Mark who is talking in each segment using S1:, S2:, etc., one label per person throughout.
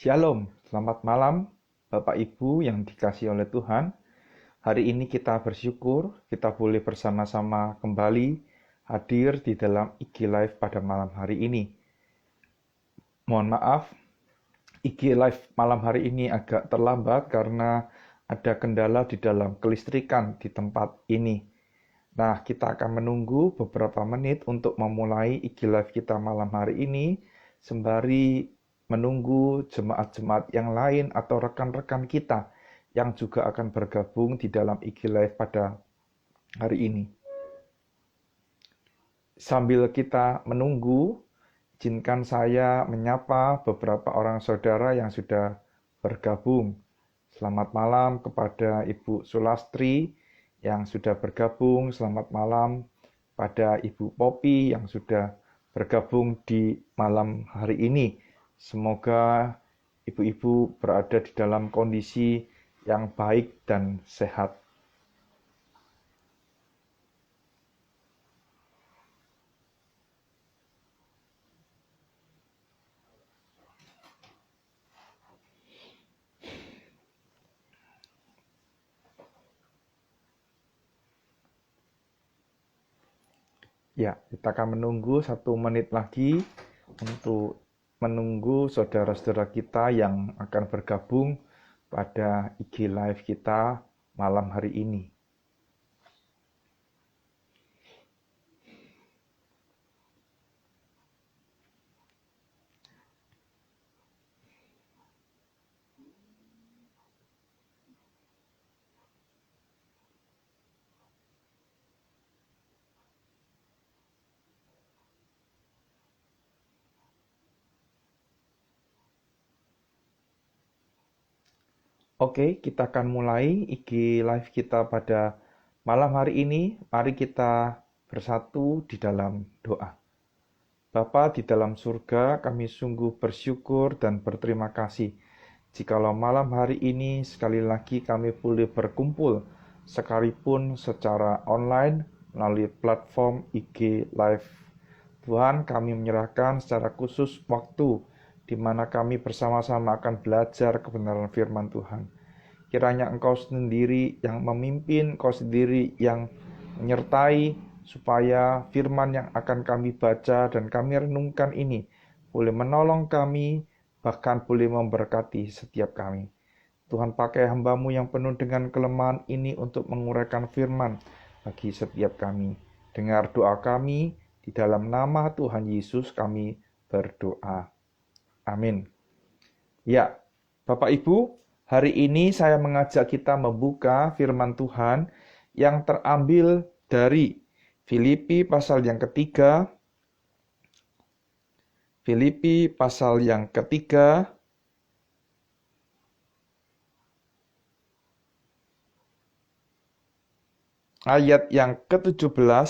S1: Shalom, selamat malam Bapak Ibu yang dikasihi oleh Tuhan. Hari ini kita bersyukur kita boleh bersama-sama kembali hadir di dalam IG Live pada malam hari ini. Mohon maaf, IG Live malam hari ini agak terlambat karena ada kendala di dalam kelistrikan di tempat ini. Nah, kita akan menunggu beberapa menit untuk memulai IG Live kita malam hari ini sembari menunggu jemaat-jemaat yang lain atau rekan-rekan kita yang juga akan bergabung di dalam IG Live pada hari ini. Sambil kita menunggu, izinkan saya menyapa beberapa orang saudara yang sudah bergabung. Selamat malam kepada Ibu Sulastri yang sudah bergabung. Selamat malam pada Ibu Popi yang sudah bergabung di malam hari ini. Semoga ibu-ibu berada di dalam kondisi yang baik dan sehat. Ya, kita akan menunggu 1 menit lagi untuk menunggu saudara-saudara kita yang akan bergabung pada IG Live kita malam hari ini. Oke, kita akan mulai IG Live kita pada malam hari ini. Mari kita bersatu di dalam doa. Bapa di dalam surga, kami sungguh bersyukur dan berterima kasih jikalau malam hari ini sekali lagi kami boleh berkumpul sekalipun secara online melalui platform IG Live. Tuhan, kami menyerahkan secara khusus waktu di mana kami bersama-sama akan belajar kebenaran firman Tuhan. Kiranya Engkau sendiri yang memimpin, Engkau sendiri yang menyertai, supaya firman yang akan kami baca dan kami renungkan ini boleh menolong kami, bahkan boleh memberkati setiap kami. Tuhan, pakai hamba-Mu yang penuh dengan kelemahan ini untuk menguraikan firman bagi setiap kami. Dengar doa kami, di dalam nama Tuhan Yesus kami berdoa. Amin. Ya, Bapak Ibu, hari ini saya mengajak kita membuka firman Tuhan yang terambil dari Filipi pasal yang ketiga. Filipi pasal yang ketiga, ayat yang ke-17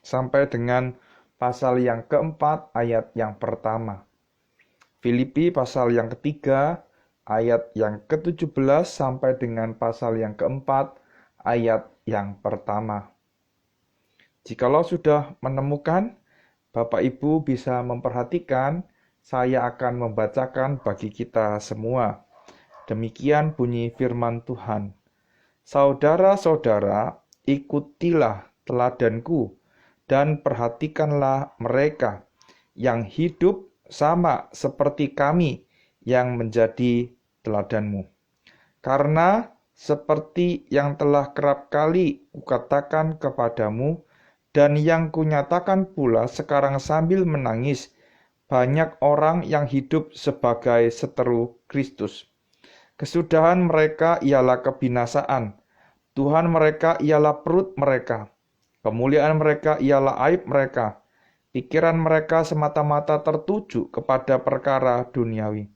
S1: sampai dengan pasal yang keempat, ayat yang pertama. Filipi pasal yang ketiga, ayat yang ke-17 sampai dengan pasal yang keempat, ayat yang pertama. Jikalau sudah menemukan, Bapak Ibu bisa memperhatikan, saya akan membacakan bagi kita semua. Demikian bunyi firman Tuhan. Saudara-saudara, ikutilah teladanku dan perhatikanlah mereka yang hidup sama seperti kami yang menjadi teladanmu. Karena seperti yang telah kerap kali kukatakan kepadamu dan yang kunyatakan pula sekarang sambil menangis, banyak orang yang hidup sebagai seteru Kristus. Kesudahan mereka ialah kebinasaan, Tuhan mereka ialah perut mereka, kemuliaan mereka ialah aib mereka. Pikiran mereka semata-mata tertuju kepada perkara duniawi.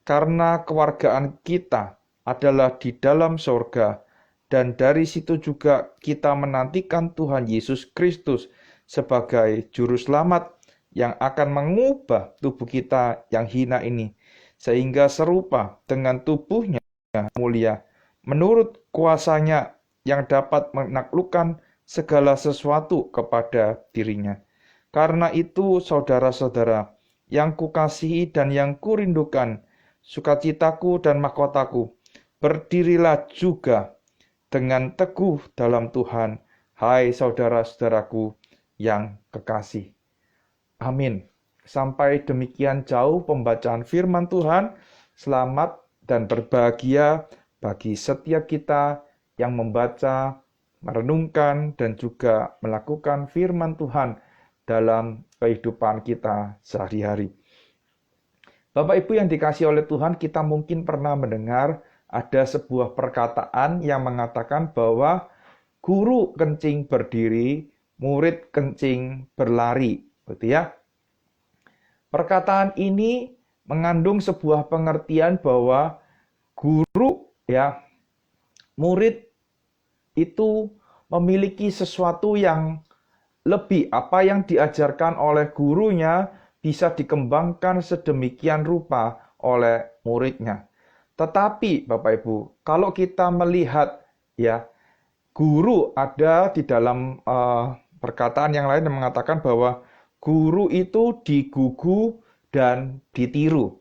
S1: Karena kewargaan kita adalah di dalam sorga, dan dari situ juga kita menantikan Tuhan Yesus Kristus sebagai juru selamat yang akan mengubah tubuh kita yang hina ini, sehingga serupa dengan tubuhnya mulia, menurut kuasanya yang dapat menaklukkan segala sesuatu kepada dirinya. Karena itu, saudara-saudara, yang kukasihi dan yang kurindukan, sukacitaku dan mahkotaku. Berdirilah juga dengan teguh dalam Tuhan, hai saudara-saudaraku yang kekasih. Amin. Sampai demikian jauh pembacaan firman Tuhan. Selamat dan berbahagia bagi setiap kita yang membaca, merenungkan, dan juga melakukan firman Tuhan dalam kehidupan kita sehari-hari. Bapak Ibu yang dikasihi oleh Tuhan, kita mungkin pernah mendengar ada sebuah perkataan yang mengatakan bahwa guru kencing berdiri, murid kencing berlari, betul ya? Perkataan ini mengandung sebuah pengertian bahwa guru ya, murid itu memiliki sesuatu yang lebih, apa yang diajarkan oleh gurunya bisa dikembangkan sedemikian rupa oleh muridnya. Tetapi Bapak Ibu, kalau kita melihat ya, guru ada di dalam perkataan yang lain yang mengatakan bahwa guru itu digugu dan ditiru.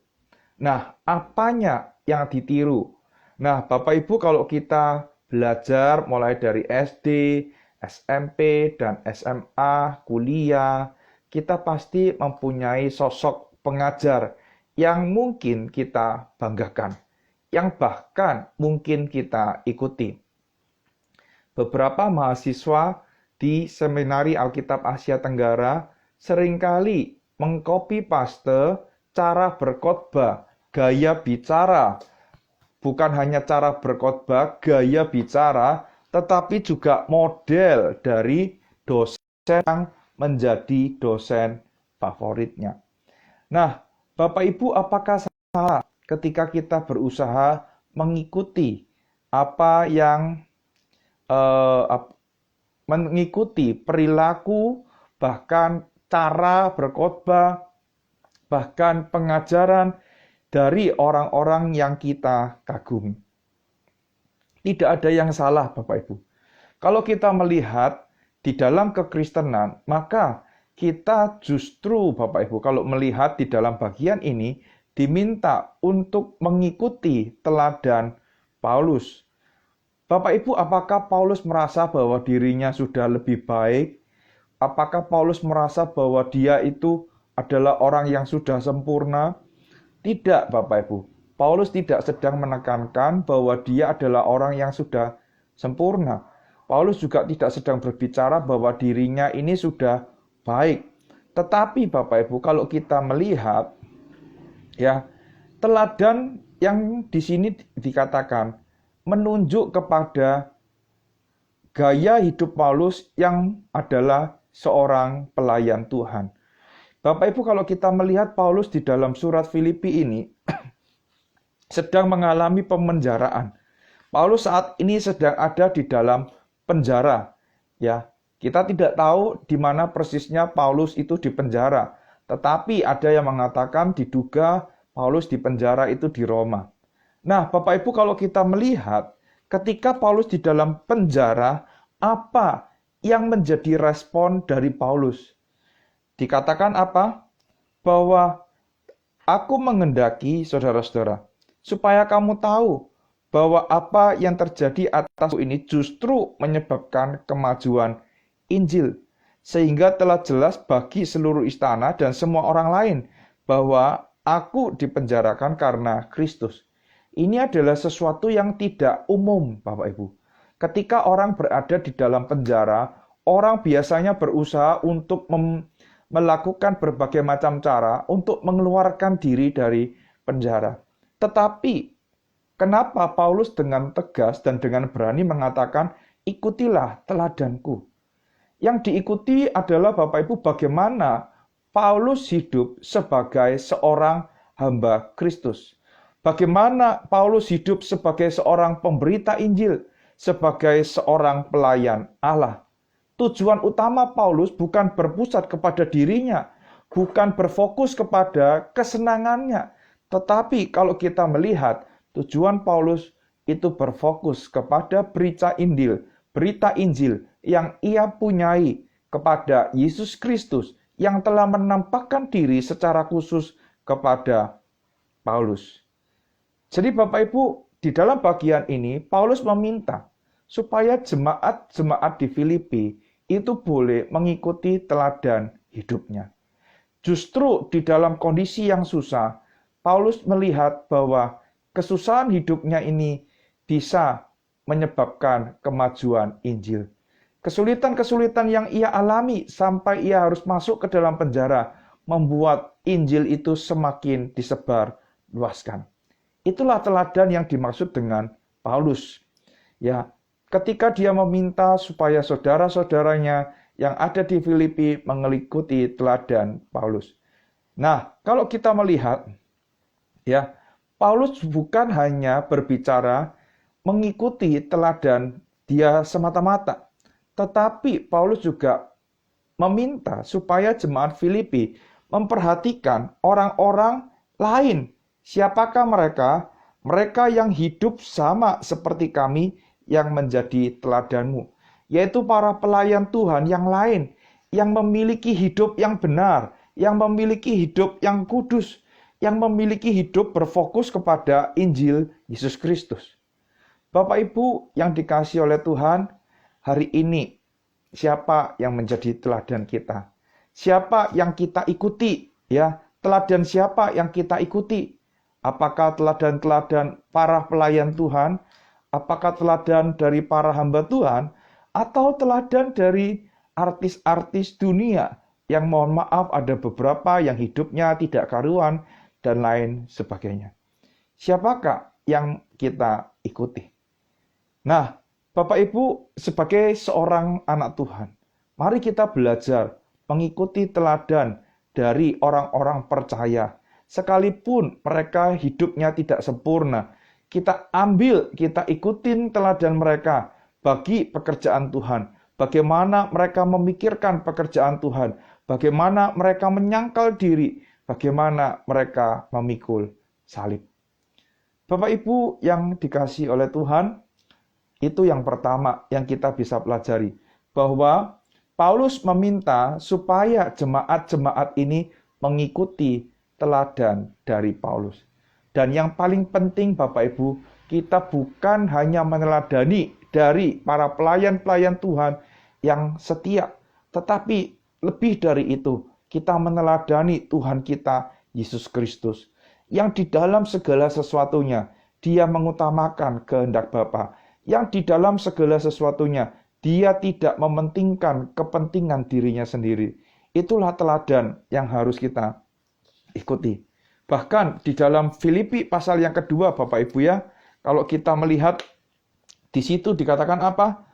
S1: Nah, apanya yang ditiru? Nah, Bapak Ibu, kalau kita belajar mulai dari SD, SMP, dan SMA, kuliah, kita pasti mempunyai sosok pengajar yang mungkin kita banggakan, yang bahkan mungkin kita ikuti. Beberapa mahasiswa di Seminari Alkitab Asia Tenggara seringkali mengcopy paste cara berkhotbah, gaya bicara. Bukan hanya cara berkhotbah, gaya bicara, tetapi juga model dari dosen yang menjadi dosen favoritnya. Nah, Bapak Ibu, apakah salah ketika kita berusaha mengikuti apa yang mengikuti perilaku, bahkan cara berkhotbah, bahkan pengajaran dari orang-orang yang kita kagumi? Tidak ada yang salah, Bapak Ibu. Kalau kita melihat di dalam kekristenan, maka kita justru, Bapak Ibu, kalau melihat di dalam bagian ini, diminta untuk mengikuti teladan Paulus. Bapak Ibu, apakah Paulus merasa bahwa dirinya sudah lebih baik? Apakah Paulus merasa bahwa dia itu adalah orang yang sudah sempurna? Tidak, Bapak Ibu. Paulus tidak sedang menekankan bahwa dia adalah orang yang sudah sempurna. Paulus juga tidak sedang berbicara bahwa dirinya ini sudah baik. Tetapi Bapak Ibu, kalau kita melihat ya, teladan yang di sini dikatakan menunjuk kepada gaya hidup Paulus yang adalah seorang pelayan Tuhan. Bapak Ibu, kalau kita melihat Paulus di dalam surat Filipi ini sedang mengalami pemenjaraan. Paulus saat ini sedang ada di dalam penjara. Ya, kita tidak tahu di mana persisnya Paulus itu di penjara, tetapi ada yang mengatakan diduga Paulus di penjara itu di Roma. Nah, Bapak Ibu, kalau kita melihat ketika Paulus di dalam penjara, apa yang menjadi respon dari Paulus? Dikatakan apa? Bahwa aku mengendaki, saudara-saudara, supaya kamu tahu bahwa apa yang terjadi atasku ini justru menyebabkan kemajuan Injil. Sehingga telah jelas bagi seluruh istana dan semua orang lain bahwa aku dipenjarakan karena Kristus. Ini adalah sesuatu yang tidak umum, Bapak Ibu. Ketika orang berada di dalam penjara, orang biasanya berusaha untuk melakukan berbagai macam cara untuk mengeluarkan diri dari penjara. Tetapi, kenapa Paulus dengan tegas dan dengan berani mengatakan, ikutilah teladanku? Yang diikuti adalah Bapak Ibu bagaimana Paulus hidup sebagai seorang hamba Kristus. Bagaimana Paulus hidup sebagai seorang pemberita Injil, sebagai seorang pelayan Allah. Tujuan utama Paulus bukan berpusat kepada dirinya, bukan berfokus kepada kesenangannya. Tetapi kalau kita melihat, tujuan Paulus itu berfokus kepada berita Injil yang ia punyai kepada Yesus Kristus yang telah menampakkan diri secara khusus kepada Paulus. Jadi Bapak Ibu, di dalam bagian ini Paulus meminta supaya jemaat-jemaat di Filipi itu boleh mengikuti teladan hidupnya. Justru di dalam kondisi yang susah, Paulus melihat bahwa kesusahan hidupnya ini bisa menyebabkan kemajuan Injil. Kesulitan-kesulitan yang ia alami sampai ia harus masuk ke dalam penjara membuat Injil itu semakin disebar luaskan. Itulah teladan yang dimaksud dengan Paulus. Ya, ketika dia meminta supaya saudara-saudaranya yang ada di Filipi mengikuti teladan Paulus. Nah, kalau kita melihat, ya, Paulus bukan hanya berbicara mengikuti teladan dia semata-mata, tetapi Paulus juga meminta supaya jemaat Filipi memperhatikan orang-orang lain. Siapakah mereka? Mereka yang hidup sama seperti kami yang menjadi teladanmu, yaitu para pelayan Tuhan yang lain, yang memiliki hidup yang benar, yang memiliki hidup yang kudus, yang memiliki hidup berfokus kepada Injil Yesus Kristus. Bapak Ibu yang dikasihi oleh Tuhan, hari ini siapa yang menjadi teladan kita? Siapa yang kita ikuti? Ya, teladan siapa yang kita ikuti? Apakah teladan-teladan para pelayan Tuhan? Apakah teladan dari para hamba Tuhan? Atau teladan dari artis-artis dunia yang mohon maaf ada beberapa yang hidupnya tidak karuan dan lain sebagainya. Siapakah yang kita ikuti? Nah, Bapak Ibu, sebagai seorang anak Tuhan, mari kita belajar mengikuti teladan dari orang-orang percaya. Sekalipun mereka hidupnya tidak sempurna, kita ambil, kita ikutin teladan mereka bagi pekerjaan Tuhan. Bagaimana mereka memikirkan pekerjaan Tuhan, bagaimana mereka menyangkal diri, bagaimana mereka memikul salib. Bapak Ibu yang dikasihi oleh Tuhan, itu yang pertama yang kita bisa pelajari, bahwa Paulus meminta supaya jemaat-jemaat ini mengikuti teladan dari Paulus. Dan yang paling penting Bapak Ibu, kita bukan hanya meneladani dari para pelayan-pelayan Tuhan yang setia, tetapi lebih dari itu, kita meneladani Tuhan kita, Yesus Kristus, yang di dalam segala sesuatunya, dia mengutamakan kehendak Bapa. Yang di dalam segala sesuatunya, dia tidak mementingkan kepentingan dirinya sendiri. Itulah teladan yang harus kita ikuti. Bahkan di dalam Filipi pasal yang kedua, Bapak Ibu ya, kalau kita melihat di situ dikatakan apa?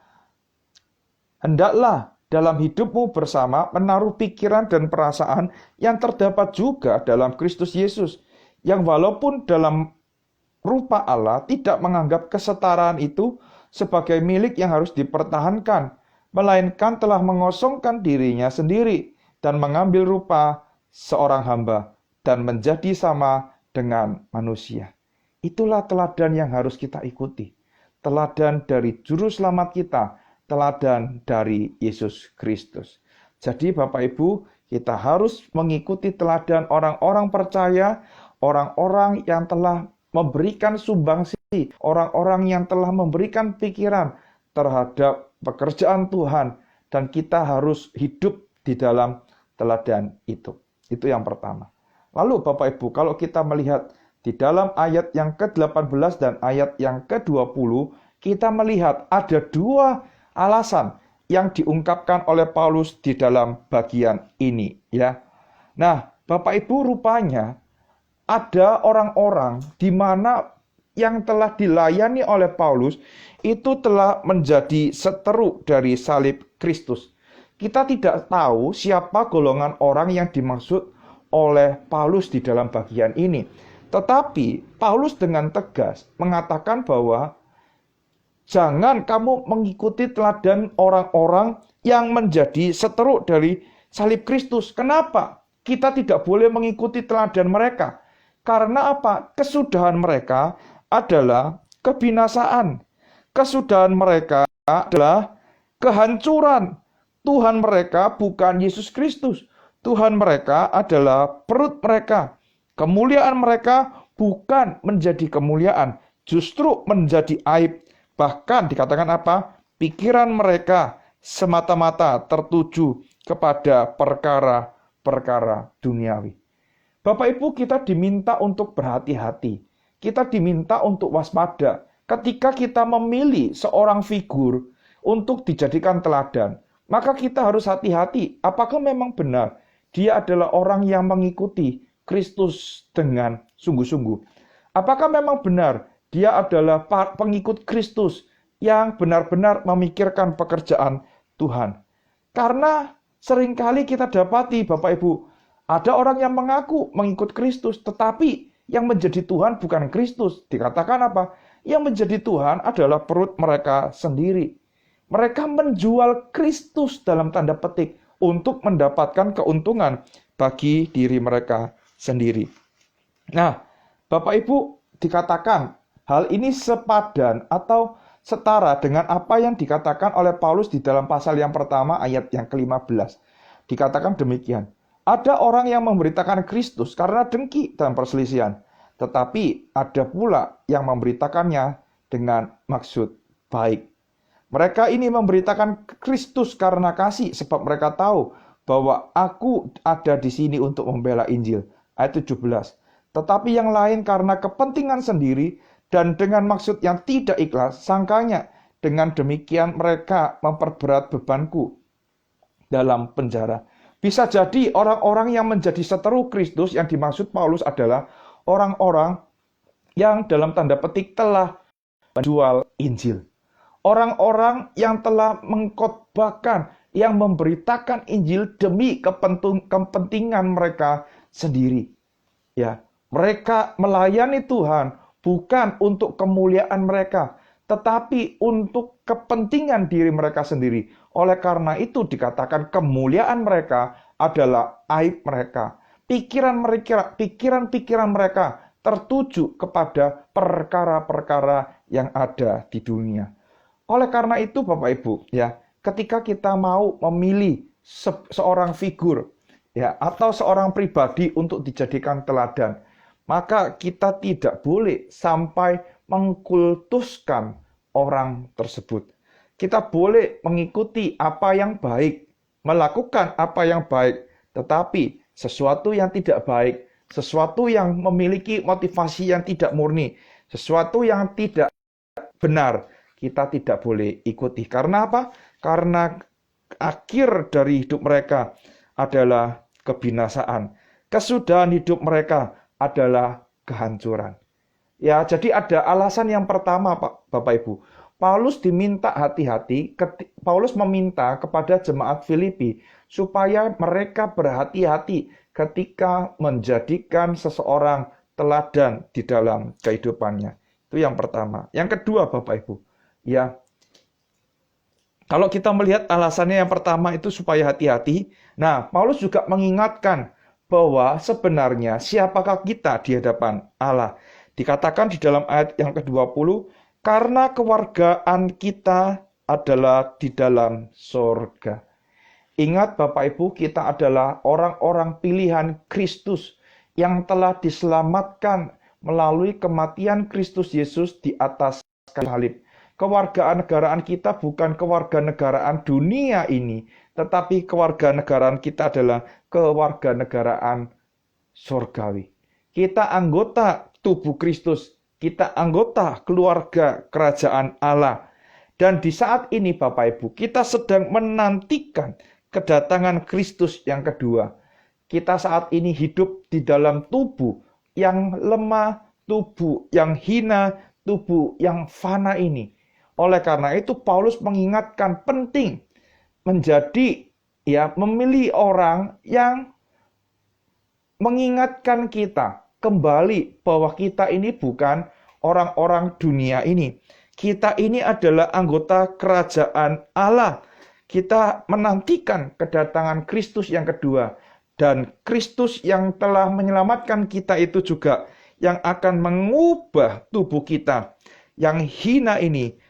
S1: Hendaklah dalam hidupmu bersama menaruh pikiran dan perasaan yang terdapat juga dalam Kristus Yesus, yang walaupun dalam rupa Allah tidak menganggap kesetaraan itu sebagai milik yang harus dipertahankan, melainkan telah mengosongkan dirinya sendiri dan mengambil rupa seorang hamba dan menjadi sama dengan manusia. Itulah teladan yang harus kita ikuti. Teladan dari juru selamat kita, teladan dari Yesus Kristus. Jadi Bapak Ibu, kita harus mengikuti teladan orang-orang percaya, orang-orang yang telah memberikan sumbangsi, orang-orang yang telah memberikan pikiran terhadap pekerjaan Tuhan, dan kita harus hidup di dalam teladan itu. Itu yang pertama. Lalu Bapak Ibu, kalau kita melihat di dalam ayat yang ke-18 dan ayat yang ke-20, kita melihat ada dua alasan yang diungkapkan oleh Paulus di dalam bagian ini, ya. Nah, Bapak Ibu, rupanya ada orang-orang di mana yang telah dilayani oleh Paulus itu telah menjadi seteru dari salib Kristus. Kita tidak tahu siapa golongan orang yang dimaksud oleh Paulus di dalam bagian ini. Tetapi Paulus dengan tegas mengatakan bahwa jangan kamu mengikuti teladan orang-orang yang menjadi seteru dari salib Kristus. Kenapa? Kita tidak boleh mengikuti teladan mereka. Karena apa? Kesudahan mereka adalah kebinasaan. Kesudahan mereka adalah kehancuran. Tuhan mereka bukan Yesus Kristus. Tuhan mereka adalah perut mereka. Kemuliaan mereka bukan menjadi kemuliaan, justru menjadi aib. Bahkan dikatakan apa? Pikiran mereka semata-mata tertuju kepada perkara-perkara duniawi. Bapak Ibu, kita diminta untuk berhati-hati. Kita diminta untuk waspada. Ketika kita memilih seorang figur untuk dijadikan teladan, maka kita harus hati-hati. Apakah memang benar dia adalah orang yang mengikuti Kristus dengan sungguh-sungguh? Apakah memang benar dia adalah pengikut Kristus yang benar-benar memikirkan pekerjaan Tuhan? Karena seringkali kita dapati, Bapak Ibu, ada orang yang mengaku mengikut Kristus, tetapi yang menjadi Tuhan bukan Kristus. Dikatakan apa? Yang menjadi Tuhan adalah perut mereka sendiri. Mereka menjual Kristus dalam tanda petik untuk mendapatkan keuntungan bagi diri mereka sendiri. Nah, Bapak Ibu, dikatakan hal ini sepadan atau setara dengan apa yang dikatakan oleh Paulus di dalam pasal yang pertama ayat yang ke-15. Dikatakan demikian. Ada orang yang memberitakan Kristus karena dengki dan perselisihan, tetapi ada pula yang memberitakannya dengan maksud baik. Mereka ini memberitakan Kristus karena kasih, sebab mereka tahu bahwa aku ada di sini untuk membela Injil. Ayat 17. Tetapi yang lain karena kepentingan sendiri dan dengan maksud yang tidak ikhlas, sangkanya dengan demikian mereka memperberat bebanku dalam penjara. Bisa jadi orang-orang yang menjadi seteru Kristus yang dimaksud Paulus adalah orang-orang yang dalam tanda petik telah menjual Injil. Orang-orang yang telah mengkhotbahkan, yang memberitakan Injil demi kepentingan mereka sendiri. Ya, mereka melayani Tuhan bukan untuk kemuliaan mereka, tetapi untuk kepentingan diri mereka sendiri. Oleh karena itu dikatakan kemuliaan mereka adalah aib mereka. Pikiran-pikiran mereka tertuju kepada perkara-perkara yang ada di dunia. Oleh karena itu Bapak Ibu, ya, ketika kita mau memilih seorang figur, ya, atau seorang pribadi untuk dijadikan teladan, maka kita tidak boleh sampai mengkultuskan orang tersebut. Kita boleh mengikuti apa yang baik, melakukan apa yang baik, tetapi sesuatu yang tidak baik, sesuatu yang memiliki motivasi yang tidak murni, sesuatu yang tidak benar, kita tidak boleh ikuti. Karena apa? Karena akhir dari hidup mereka adalah kebinasaan. Kesudahan hidup mereka adalah kehancuran. Ya, jadi ada alasan yang pertama, Bapak Ibu. Paulus diminta hati-hati, Paulus meminta kepada jemaat Filipi supaya mereka berhati-hati ketika menjadikan seseorang teladan di dalam kehidupannya. Itu yang pertama. Yang kedua, Bapak Ibu, ya, kalau kita melihat alasannya yang pertama itu supaya hati-hati. Nah, Paulus juga mengingatkan bahwa sebenarnya siapakah kita di hadapan Allah. Dikatakan di dalam ayat yang ke-20, karena kewargaan kita adalah di dalam sorga. Ingat Bapak Ibu, kita adalah orang-orang pilihan Kristus yang telah diselamatkan melalui kematian Kristus Yesus di atas kayu salib. Kewarganegaraan kita bukan kewarganegaraan dunia ini, tetapi kewarganegaraan kita adalah kewarganegaraan surgawi. Kita anggota tubuh Kristus, kita anggota keluarga kerajaan Allah. Dan di saat ini Bapak Ibu, kita sedang menantikan kedatangan Kristus yang kedua. Kita saat ini hidup di dalam tubuh yang lemah, tubuh yang hina, tubuh yang fana ini. Oleh karena itu Paulus mengingatkan penting menjadi, ya, memilih orang yang mengingatkan kita kembali bahwa kita ini bukan orang-orang dunia ini. Kita ini adalah anggota kerajaan Allah. Kita menantikan kedatangan Kristus yang kedua. Dan Kristus yang telah menyelamatkan kita itu juga yang akan mengubah tubuh kita yang hina ini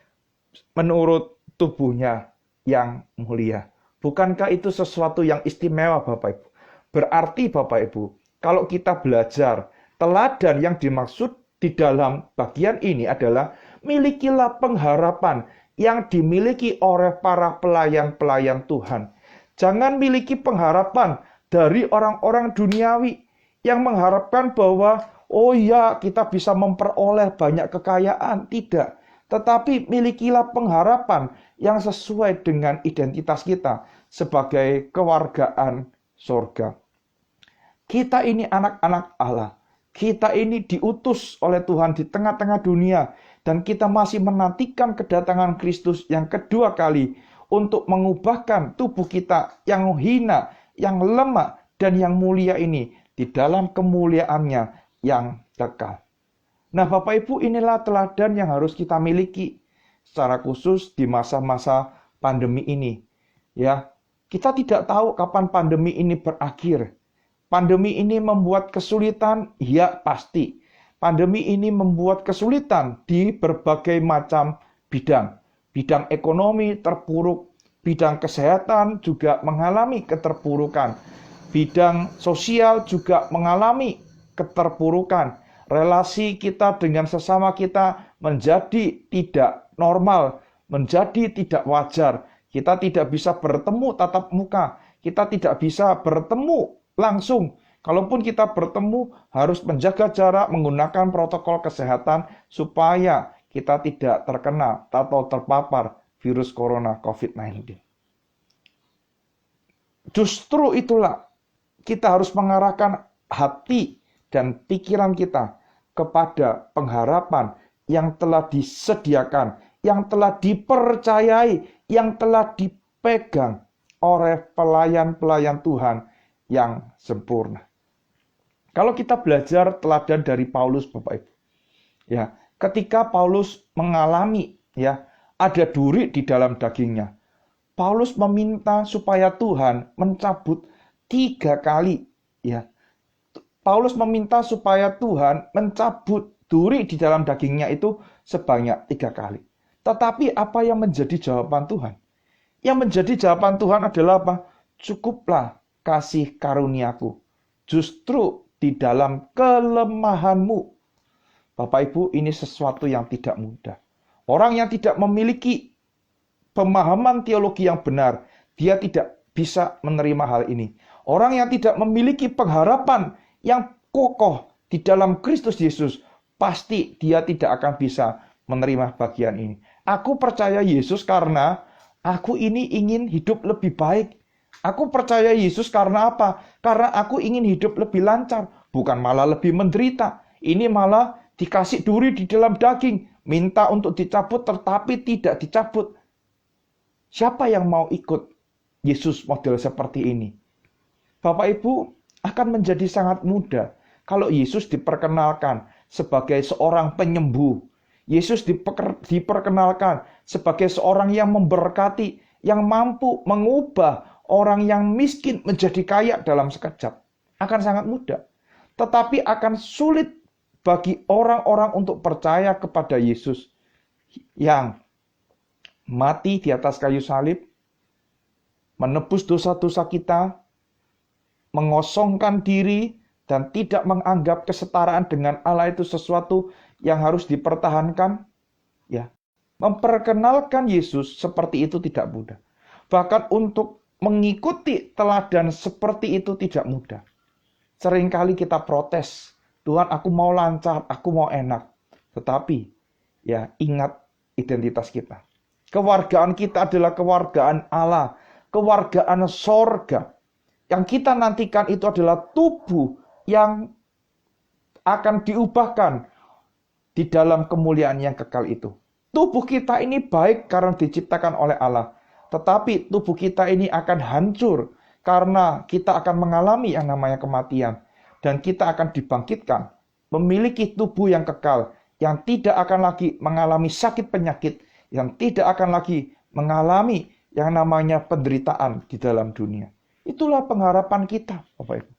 S1: menurut tubuhnya yang mulia. Bukankah itu sesuatu yang istimewa Bapak Ibu? Berarti Bapak Ibu, kalau kita belajar, teladan yang dimaksud di dalam bagian ini adalah milikilah pengharapan yang dimiliki oleh para pelayan-pelayan Tuhan. Jangan miliki pengharapan dari orang-orang duniawi yang mengharapkan bahwa oh ya kita bisa memperoleh banyak kekayaan. Tidak. Tetapi milikilah pengharapan yang sesuai dengan identitas kita sebagai kewargaan surga. Kita ini anak-anak Allah. Kita ini diutus oleh Tuhan di tengah-tengah dunia. Dan kita masih menantikan kedatangan Kristus yang kedua kali untuk mengubahkan tubuh kita yang hina, yang lemah, dan yang mulia ini di dalam kemuliaannya yang kekal. Nah Bapak Ibu, inilah teladan yang harus kita miliki secara khusus di masa-masa pandemi ini. Ya, kita tidak tahu kapan pandemi ini berakhir. Pandemi ini membuat kesulitan, ya pasti. Pandemi ini membuat kesulitan di berbagai macam bidang. Bidang ekonomi terpuruk, bidang kesehatan juga mengalami keterpurukan. Bidang sosial juga mengalami keterpurukan. Relasi kita dengan sesama kita menjadi tidak normal, menjadi tidak wajar. Kita tidak bisa bertemu tatap muka, kita tidak bisa bertemu langsung. Kalaupun kita bertemu, harus menjaga jarak, menggunakan protokol kesehatan supaya kita tidak terkena atau terpapar virus corona COVID-19. Justru itulah kita harus mengarahkan hati dan pikiran kita kepada pengharapan yang telah disediakan, yang telah dipercayai, yang telah dipegang oleh pelayan-pelayan Tuhan yang sempurna. Kalau kita belajar teladan dari Paulus, Bapak Ibu, ya, ketika Paulus mengalami ada duri di dalam dagingnya, Paulus meminta supaya Tuhan mencabut 3 kali, ya. Paulus meminta supaya Tuhan mencabut duri di dalam dagingnya itu sebanyak 3 kali. Tetapi apa yang menjadi jawaban Tuhan? Yang menjadi jawaban Tuhan adalah apa? Cukuplah kasih karuniaku. Justru di dalam kelemahanmu. Bapak Ibu, ini sesuatu yang tidak mudah. Orang yang tidak memiliki pemahaman teologi yang benar, dia tidak bisa menerima hal ini. Orang yang tidak memiliki pengharapan yang kokoh di dalam Kristus Yesus, pasti dia tidak akan bisa menerima bagian ini. Aku percaya Yesus karena aku ini ingin hidup lebih baik. Aku percaya Yesus karena apa? Karena aku ingin hidup lebih lancar, bukan malah lebih menderita. Ini malah dikasih duri di dalam daging, minta untuk dicabut tetapi tidak dicabut. Siapa yang mau ikut Yesus model seperti ini? Bapak Ibu, akan menjadi sangat mudah kalau Yesus diperkenalkan sebagai seorang penyembuh. Yesus diperkenalkan sebagai seorang yang memberkati, yang mampu mengubah orang yang miskin menjadi kaya dalam sekejap. Akan sangat mudah. Tetapi akan sulit bagi orang-orang untuk percaya kepada Yesus yang mati di atas kayu salib, menebus dosa-dosa kita, mengosongkan diri, dan tidak menganggap kesetaraan dengan Allah itu sesuatu yang harus dipertahankan. Ya, memperkenalkan Yesus seperti itu tidak mudah. Bahkan untuk mengikuti teladan seperti itu tidak mudah. Seringkali kita protes, Tuhan aku mau lancar, aku mau enak. Tetapi ya ingat identitas kita. Kewargaan kita adalah kewargaan Allah, kewargaan sorga. Yang kita nantikan itu adalah tubuh yang akan diubahkan di dalam kemuliaan yang kekal itu. Tubuh kita ini baik karena diciptakan oleh Allah. Tetapi tubuh kita ini akan hancur karena kita akan mengalami yang namanya kematian. Dan kita akan dibangkitkan, memiliki tubuh yang kekal, yang tidak akan lagi mengalami sakit penyakit, yang tidak akan lagi mengalami yang namanya penderitaan di dalam dunia. Itulah pengharapan kita, Bapak Ibu.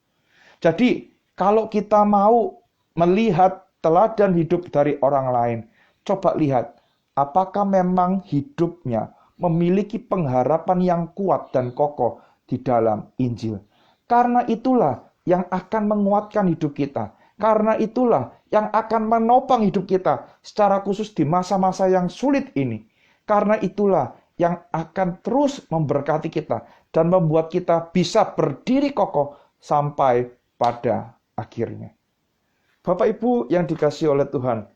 S1: Jadi, kalau kita mau melihat teladan hidup dari orang lain, coba lihat, apakah memang hidupnya memiliki pengharapan yang kuat dan kokoh di dalam Injil. Karena itulah yang akan menguatkan hidup kita. Karena itulah yang akan menopang hidup kita secara khusus di masa-masa yang sulit ini. Karena itulah yang akan terus memberkati kita dan membuat kita bisa berdiri kokoh sampai pada akhirnya. Bapak Ibu yang dikasihi oleh Tuhan,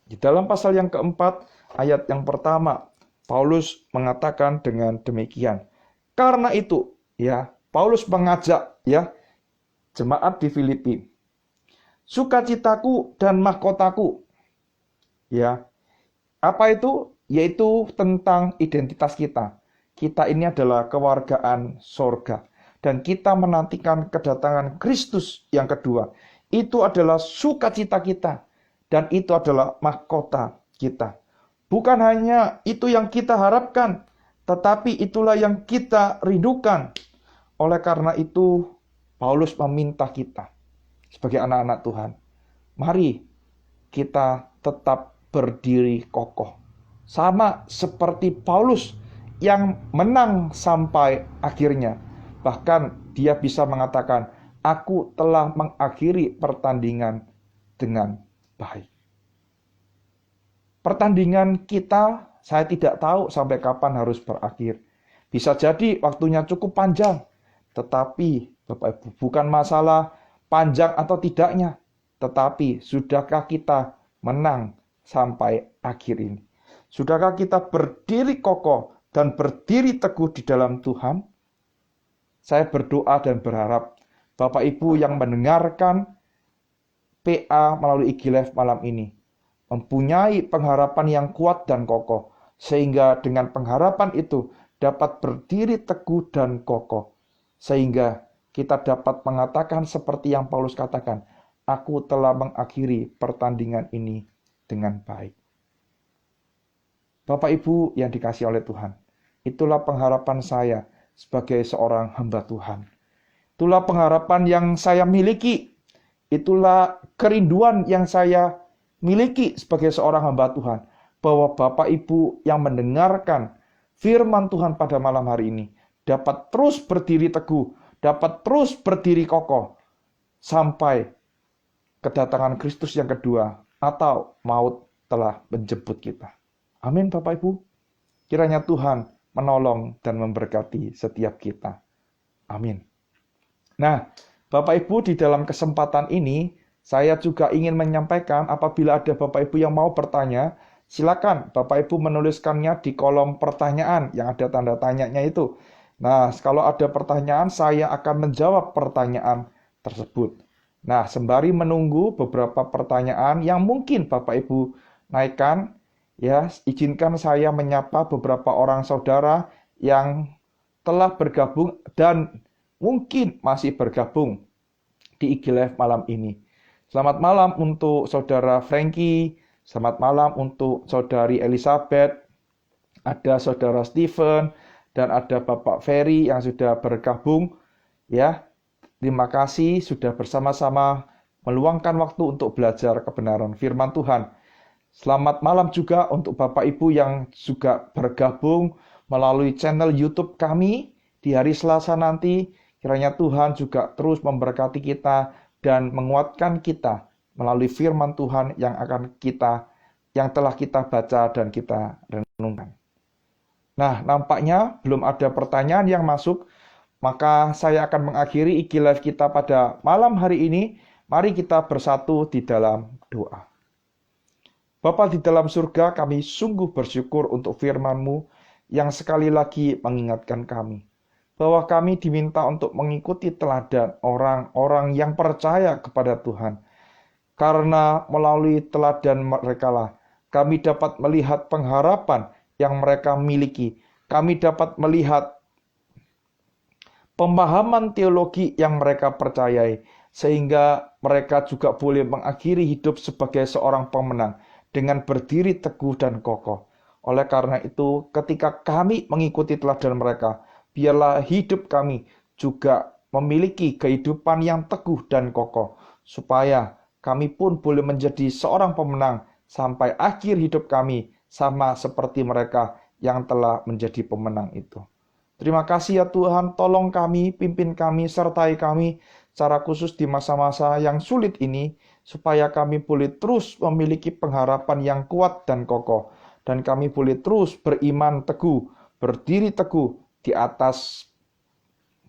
S1: di dalam pasal yang keempat, ayat yang pertama, Paulus mengatakan dengan demikian. Karena itu, ya, Paulus mengajak jemaat di Filipi. Sukacitaku dan mahkotaku. Ya. Apa itu? Yaitu tentang identitas kita. Kita ini adalah kewargaan sorga. Dan kita menantikan kedatangan Kristus yang kedua. Itu adalah sukacita kita. Dan itu adalah mahkota kita. Bukan hanya itu yang kita harapkan, tetapi itulah yang kita rindukan. Oleh karena itu, Paulus meminta kita sebagai anak-anak Tuhan, mari kita tetap berdiri kokoh. Sama seperti Paulus yang menang sampai akhirnya. Bahkan dia bisa mengatakan, aku telah mengakhiri pertandingan dengan baik. Pertandingan kita, saya tidak tahu sampai kapan harus berakhir. Bisa jadi waktunya cukup panjang. Tetapi, Bapak Ibu, bukan masalah panjang atau tidaknya. Tetapi, sudahkah kita menang sampai akhir ini? Sudahkah kita berdiri kokoh dan berdiri teguh di dalam Tuhan? Saya berdoa dan berharap Bapak Ibu yang mendengarkan PA melalui IG Live malam ini mempunyai pengharapan yang kuat dan kokoh, sehingga dengan pengharapan itu dapat berdiri teguh dan kokoh, sehingga kita dapat mengatakan seperti yang Paulus katakan, aku telah mengakhiri pertandingan ini dengan baik. Bapak Ibu yang dikasihi oleh Tuhan, itulah pengharapan saya sebagai seorang hamba Tuhan. Itulah pengharapan yang saya miliki. Itulah kerinduan yang saya miliki sebagai seorang hamba Tuhan. Bahwa Bapak Ibu yang mendengarkan firman Tuhan pada malam hari ini dapat terus berdiri teguh, dapat terus berdiri kokoh sampai kedatangan Kristus yang kedua atau maut telah menjemput kita. Amin Bapak Ibu. Kiranya Tuhan menolong dan memberkati setiap kita. Amin. Nah, Bapak Ibu, di dalam kesempatan ini saya juga ingin menyampaikan apabila ada Bapak Ibu yang mau bertanya, silakan Bapak Ibu menuliskannya di kolom pertanyaan yang ada tanda tanyanya itu. Nah, kalau ada pertanyaan, saya akan menjawab pertanyaan tersebut. Nah, sembari menunggu beberapa pertanyaan yang mungkin Bapak Ibu naikkan, ya, izinkan saya menyapa beberapa orang saudara yang telah bergabung dan mungkin masih bergabung di IG Live malam ini. Selamat malam untuk saudara Frankie, selamat malam untuk saudari Elizabeth, ada saudara Stephen, dan ada Bapak Ferry yang sudah bergabung. Ya, terima kasih sudah bersama-sama meluangkan waktu untuk belajar kebenaran firman Tuhan. Selamat malam juga untuk Bapak Ibu yang juga bergabung melalui channel YouTube kami di hari Selasa nanti. Kiranya Tuhan juga terus memberkati kita dan menguatkan kita melalui firman Tuhan yang telah kita baca dan kita renungkan. Nah, nampaknya belum ada pertanyaan yang masuk, maka saya akan mengakhiri IG Live kita pada malam hari ini. Mari kita bersatu di dalam doa. Bapa di dalam surga, kami sungguh bersyukur untuk firman-Mu yang sekali lagi mengingatkan kami bahwa kami diminta untuk mengikuti teladan orang-orang yang percaya kepada Tuhan. Karena melalui teladan mereka lah, kami dapat melihat pengharapan yang mereka miliki. Kami dapat melihat pemahaman teologi yang mereka percayai, sehingga mereka juga boleh mengakhiri hidup sebagai seorang pemenang dengan berdiri teguh dan kokoh. Oleh karena itu, ketika kami mengikuti teladan mereka, biarlah hidup kami juga memiliki kehidupan yang teguh dan kokoh, supaya kami pun boleh menjadi seorang pemenang sampai akhir hidup kami, sama seperti mereka yang telah menjadi pemenang itu. Terima kasih ya Tuhan, tolong kami, pimpin kami, sertai kami, secara khusus di masa-masa yang sulit ini, supaya kami boleh terus memiliki pengharapan yang kuat dan kokoh, dan kami boleh terus beriman teguh, berdiri teguh di atas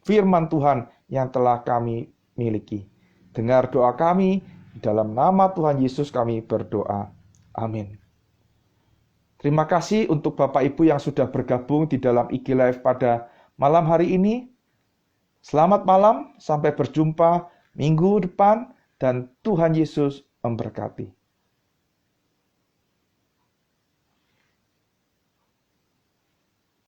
S1: firman Tuhan yang telah kami miliki. Dengar doa kami, dalam nama Tuhan Yesus kami berdoa. Amin. Terima kasih untuk Bapak Ibu yang sudah bergabung di dalam IG Live pada malam hari ini. Selamat malam, sampai berjumpa minggu depan, dan Tuhan Yesus memberkati.